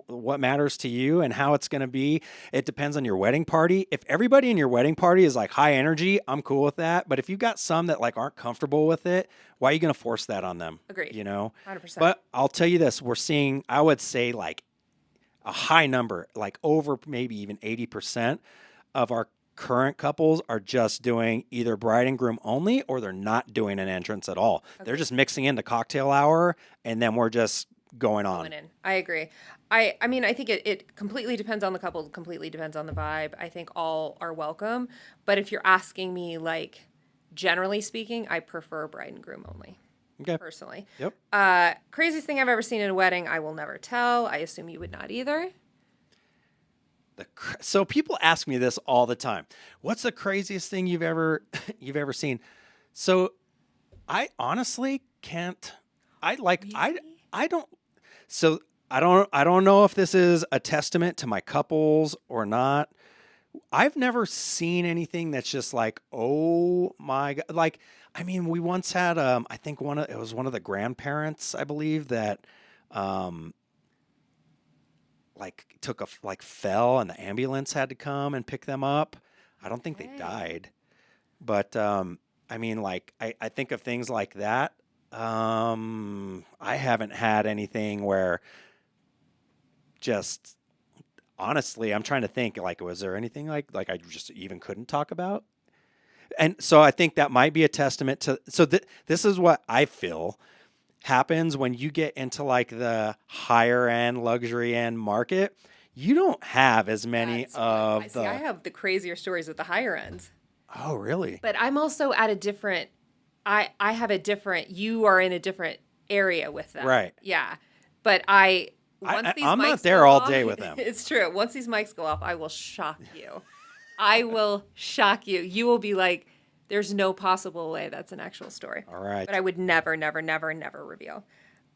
what matters to you and how it's going to be. It depends on your wedding party. If everybody in your wedding party is like high energy, I'm cool with that. But if you've got some that like aren't comfortable with it, why are you going to force that on them? Agreed. 100%. But I'll tell you this, we're seeing, I would say like a high number, like over maybe even 80% of our current couples are just doing either bride and groom only, or they're not doing an entrance at all. Okay. They're just mixing in the cocktail hour, and then we're just going on. I agree. I mean, I think it completely depends on the couple, completely depends on the vibe. I think all are welcome. But if you're asking me, like, generally speaking, I prefer bride and groom only. Okay. Personally. Yep. Craziest thing I've ever seen at a wedding, I will never tell. I assume you would not either. So people ask me this all the time. What's the craziest thing you've ever seen? So I honestly can't. Really? I don't. So I don't know if this is a testament to my couples or not. I've never seen anything that's just like, oh my God. Like, I mean, we once had, I think it was one of the grandparents, I believe, that, fell and the ambulance had to come and pick them up. I don't think they died, but, I mean, like, I think of things like that. I haven't had anything where just, honestly, I'm trying to think, like, was there anything like I just even couldn't talk about? And so I think that might be a testament to, this is what I feel happens when you get into like the higher end, luxury end market. You don't have as many I have the crazier stories at the higher end. Oh, really? But I'm also at a different, you are in a different area with them. Right. Yeah. But I'm not there all day with them. It's true. Once these mics go off, I will shock you. I will shock you. You will be like, there's no possible way that's an actual story. All right. But I would never, never, never, never reveal.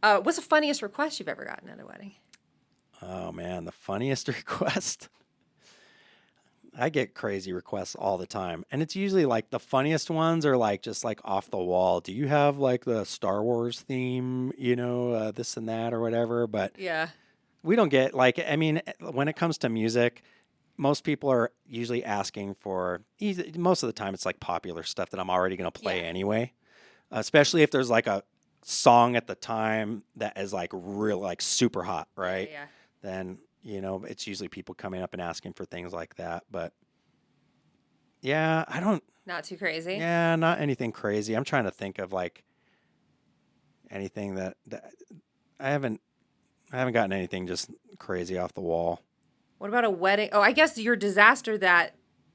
What's the funniest request you've ever gotten at a wedding? Oh, man, the funniest request. I get crazy requests all the time. And it's usually like the funniest ones are like just like off the wall. Do you have like the Star Wars theme, this and that or whatever? But yeah, we don't get like, I mean, when it comes to music, most people are usually asking for, most of the time it's like popular stuff that I'm already going to play anyway. Especially if there's like a song at the time that is like real, like super hot, right? Yeah. Then it's usually people coming up and asking for things like that. But yeah, I don't. Not too crazy. Yeah, not anything crazy. I'm trying to think of like anything that I haven't gotten anything just crazy off the wall. What about a wedding? Oh, I guess your disaster that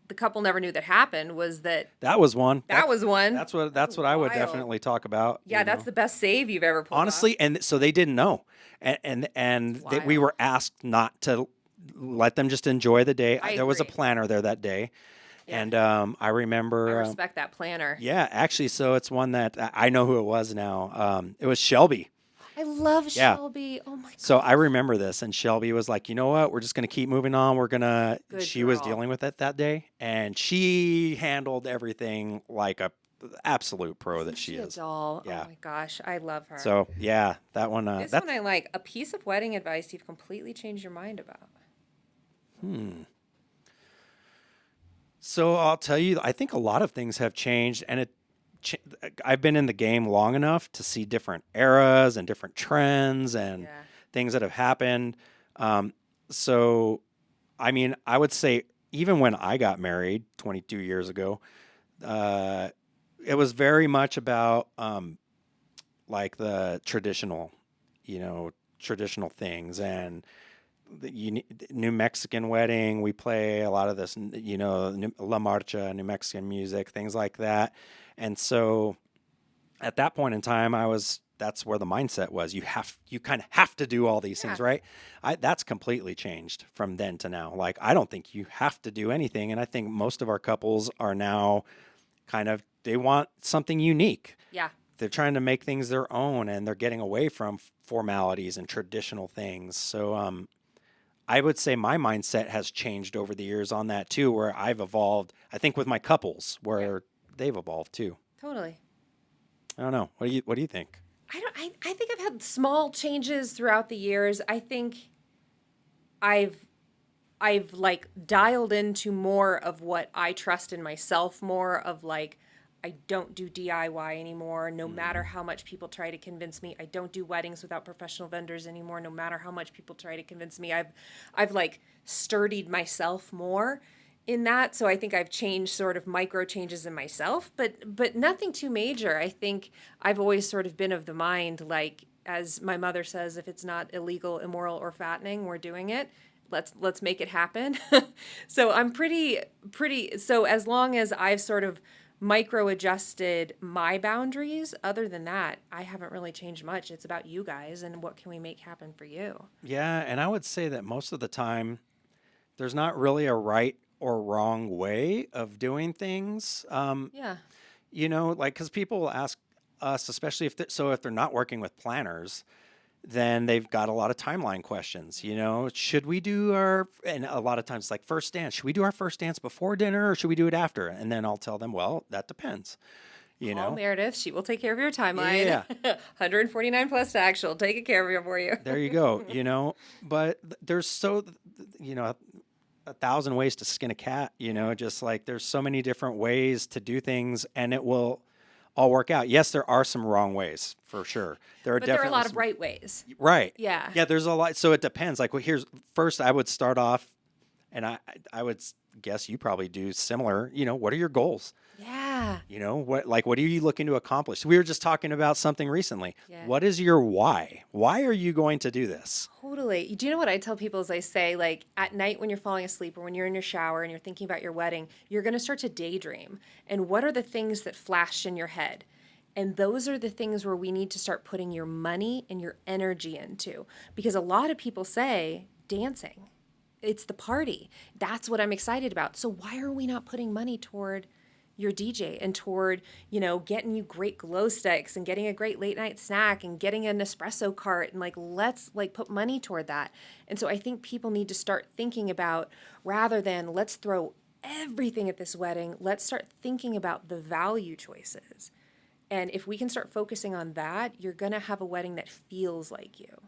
the couple never knew that happened was that. That was one. That was one. That's what I would definitely talk about. Yeah, that's the best save you've ever pulled honestly off. And so they didn't know, and that we were asked not to let them just enjoy the day. There was a planner there that day. Yeah. And I remember. I respect that planner. Yeah, actually, so it's one that I know who it was now. It was Shelby. I love Shelby. Oh my God. So I remember this, and Shelby was like, you know what? We're just going to keep moving on. She was dealing with it that day, and she handled everything like a absolute pro that she is. Doll. Yeah. Oh my gosh, I love her. So yeah, that one. This one I like. A piece of wedding advice you've completely changed your mind about. So I'll tell you, I think a lot of things have changed, and I've been in the game long enough to see different eras and different trends and things that have happened. So, I mean, I would say even when I got married 22 years ago, it was very much about like the traditional things. And the New Mexican wedding, we play a lot of this, La Marcha, New Mexican music, things like that. And so at that point in time, that's where the mindset was. You kind of have to do all these things, right? That's completely changed from then to now. Like, I don't think you have to do anything. And I think most of our couples are now they want something unique. Yeah. They're trying to make things their own, and they're getting away from formalities and traditional things. So, I would say my mindset has changed over the years on that too, where I've evolved, I think, with my couples where they've evolved too. Totally. I don't know. What do you think? I think I've had small changes throughout the years. I think I've like dialed into more of what I trust in myself, more of like, I don't do DIY anymore, no matter how much people try to convince me. I don't do weddings without professional vendors anymore, no matter how much people try to convince me. I've like sturdied myself more in that. So I think I've changed sort of micro changes in myself, but nothing too major. I think I've always sort of been of the mind, like, as my mother says, if it's not illegal, immoral, or fattening, we're doing it. Let's make it happen. So I'm pretty, so as long as I've sort of micro adjusted my boundaries, other than that, I haven't really changed much. It's about you guys and what can we make happen for you. Yeah. And I would say that most of the time there's not really a right or wrong way of doing things. Like, cause people will ask us, especially if they're not working with planners, then they've got a lot of timeline questions. Should we do and a lot of times it's like first dance, should we do our first dance before dinner or should we do it after? And then I'll tell them, well, that depends. Call Meredith. She will take care of your timeline. Yeah. 149 plus tax. She'll take care of you for you. There you go. But there's 1,000 ways to skin a cat, just like there's so many different ways to do things and it will all work out. Yes, there are some wrong ways for sure. But there are a lot of right ways. Right. Yeah. Yeah, there's a lot. So it depends. Like, first I would start off, and I would guess you probably do similar. What are your goals? Yeah. What are you looking to accomplish? We were just talking about something recently. Yeah. What is your why? Why are you going to do this? Totally. Do you know what I tell people is I say, like, at night when you're falling asleep or when you're in your shower and you're thinking about your wedding, you're going to start to daydream. And what are the things that flashed in your head? And those are the things where we need to start putting your money and your energy into. Because a lot of people say dancing, it's the party. That's what I'm excited about. So why are we not putting money toward your DJ and toward, getting you great glow sticks and getting a great late night snack and getting an espresso cart, and let's put money toward that. And so I think people need to start thinking about, rather than let's throw everything at this wedding, let's start thinking about the value choices. And if we can start focusing on that, you're going to have a wedding that feels like you.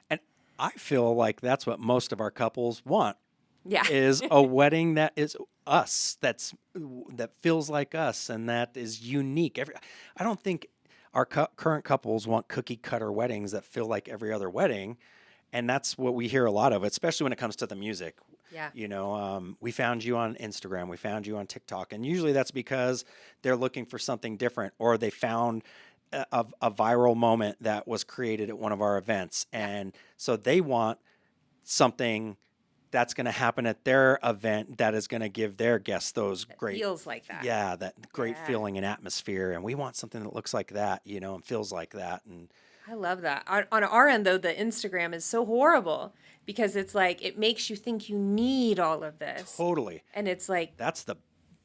And I feel like that's what most of our couples want. Yeah. Is a wedding that is us, that feels like us, and that is unique. I don't think our current couples want cookie cutter weddings that feel like every other wedding, and that's what we hear a lot of, especially when it comes to the music. Yeah. We found you on Instagram, we found you on TikTok, and usually that's because they're looking for something different, or they found a viral moment that was created at one of our events, and so they want something that's going to happen at their event that is going to give their guests those great feels like that. Yeah, that great feeling and atmosphere. And we want something that looks like that, and feels like that. And I love that. On our end, though, the Instagram is so horrible because it's like it makes you think you need all of this. Totally. And it's like that's the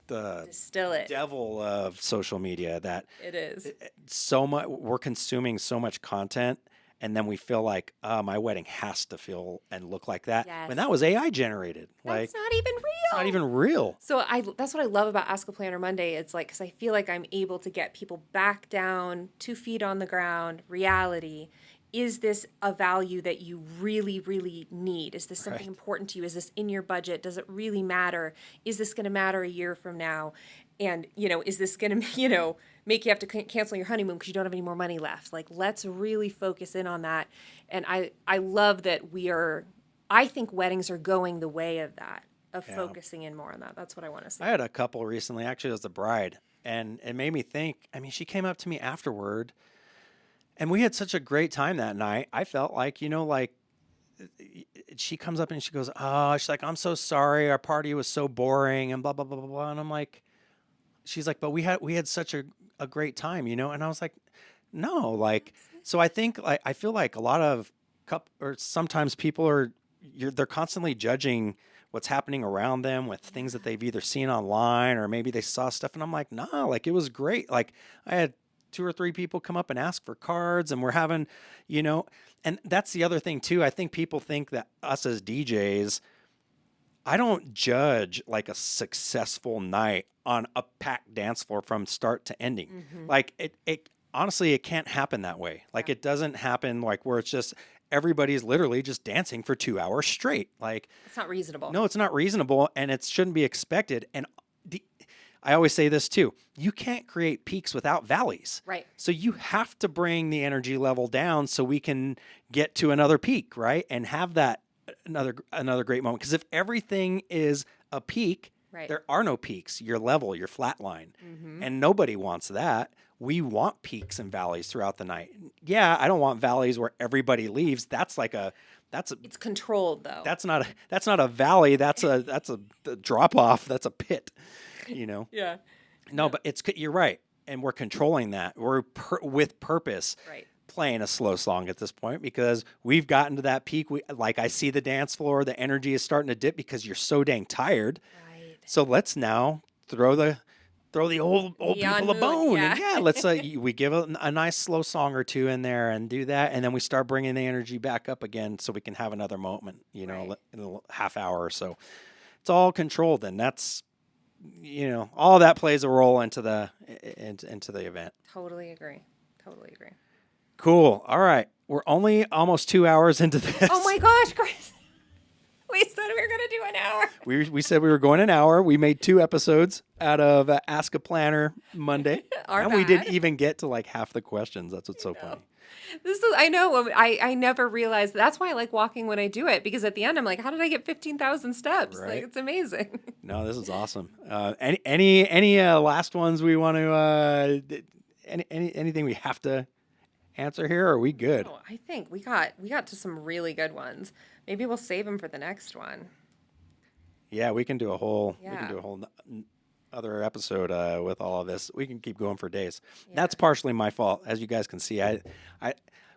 distill it. devil of social media. That it is so much. We're consuming so much content. And then we feel like, my wedding has to feel and look like that. Yes. When that was AI generated. That's not even real. It's not even real. So that's what I love about Ask a Planner Monday. It's like, because I feel like I'm able to get people back down, 2 feet on the ground, reality. Is this a value that you really, really need? Is this something important to you? Is this in your budget? Does it really matter? Is this going to matter a year from now? And, is this going to, make you have to cancel your honeymoon because you don't have any more money left? Let's really focus in on that. And I love that I think weddings are going the way of that, of focusing in more on that. That's what I want to say. I had a couple recently, actually, as the bride, and it made me think. I mean, she came up to me afterward, and we had such a great time that night. I felt like, she comes up and she goes, "Oh," she's like, "I'm so sorry. Our party was so boring," and blah, blah, blah, blah, blah. And I'm like, she's like, "But we had such a great time, And I was like, no, so I think, I feel like a lot of or sometimes people they're constantly judging what's happening around them with things that they've either seen online or maybe they saw stuff. And I'm like, no, it was great. I had 2 or 3 people come up and ask for cards, and we're having, and that's the other thing too. I think people think that us as DJs, I don't judge a successful night on a packed dance floor from start to ending. Mm-hmm. It honestly, it can't happen that way. It doesn't happen where it's just everybody's literally just dancing for 2 hours straight. It's not reasonable. No, it's not reasonable, and it shouldn't be expected. And I always say this too: you can't create peaks without valleys. Right. So you have to bring the energy level down so we can get to another peak, right? And have that another great moment. Because if everything is a peak, there are no peaks. You're level, you're flat line. Mm-hmm. And nobody wants that. We want peaks and valleys throughout the night. Yeah, I don't want valleys where everybody leaves. It's controlled though. That's not a valley. That's a drop off. That's a pit. Yeah. No, but you're right, and we're controlling that. We're with purpose. Right. Playing a slow song at this point because we've gotten to that peak. I see the dance floor, the energy is starting to dip because you're so dang tired. Right. So let's now throw the old people a bone. Yeah. And let's we give a nice slow song or two in there and do that, and then we start bringing the energy back up again so we can have another moment. In a half hour or so. It's all controlled, and that's all that plays a role into the event. Totally agree. Cool. All right. We're only almost 2 hours into this. Oh my gosh, Chris. We said we were going to do an hour. We said we were going an hour. We made 2 episodes out of Ask a Planner Monday. We didn't even get to half the questions. That's what's so funny. I know. I never realized. That's why I like walking when I do it, because at the end I'm like, how did I get 15,000 steps? Right. It's amazing. No, this is awesome. Any last ones we want to, anything we have to answer here, or are we good? Oh, I think we got to some really good ones. Maybe we'll save them for the next one. Yeah, we can do a whole other episode with all of this. We can keep going for days. Yeah. That's partially my fault, as you guys can see.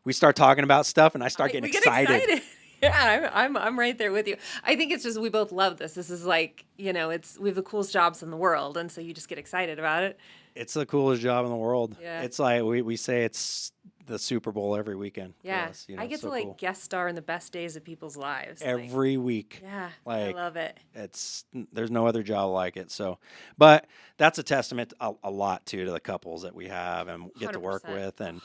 We start talking about stuff, and I start getting excited. Yeah, I'm right there with you. I think it's just we both love this. This is like, we have the coolest jobs in the world, and so you just get excited about it. It's the coolest job in the world. Yeah. It's like we say it's the Super Bowl every weekend. Yeah, I get to cool. Guest star in the best days of people's lives every week. Yeah, I love it. There's no other job like it. So, but that's a testament a lot to the couples that we have and get 100%. To work with. And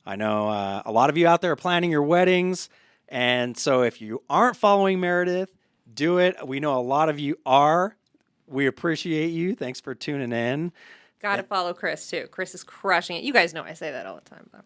I know a lot of you out there are planning your weddings. And so if you aren't following Meredith, do it. We know a lot of you are. We appreciate you. Thanks for tuning in. Got to follow Chris, too. Chris is crushing it. You guys know I say that all the time, though.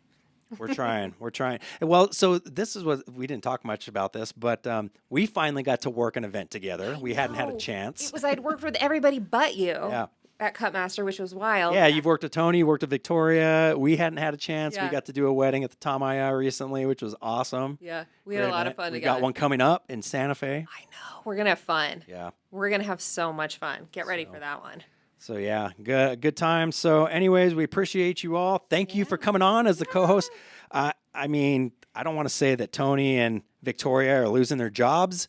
We're trying. Well, so this is what we didn't talk much about this, but we finally got to work an event together. We hadn't had a chance. I'd worked with everybody but you. Yeah. At Cutmaster, which was wild. Yeah, you've worked with Tony, you worked with Victoria. We hadn't had a chance. Yeah. We got to do a wedding at the Tamaya recently, which was awesome. Yeah, we had a lot of fun together. We got one coming up in Santa Fe. I know. We're going to have fun. Yeah. We're going to have so much fun. Get ready for that one. So, yeah, good time. So, anyways, we appreciate you all. Thank you for coming on as the co-host. I mean, I don't want to say that Tony and Victoria are losing their jobs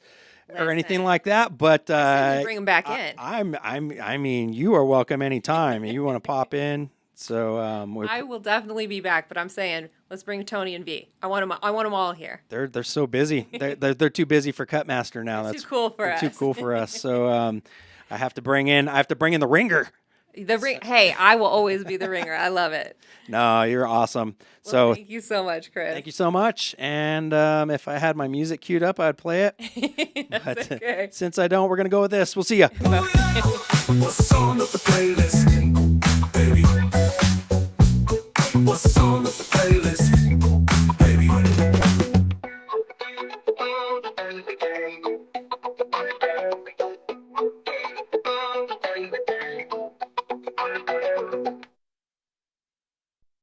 or anything like that, but bring them back in. I mean, you are welcome anytime. You want to pop in. So I will definitely be back, but I'm saying let's bring Tony and V. I want them all here. They're so busy. They're too busy for Cutmaster now. That's too cool for us. Too cool for us. So I have to bring in the ringer. Hey, I will always be the ringer. I love it. No, you're awesome. Well, thank you so much, Chris. Thank you so much. And if I had my music queued up, I'd play it. But okay. Since I don't, we're going to go with this. We'll see ya. What's on the playlist, baby? What's on the playlist?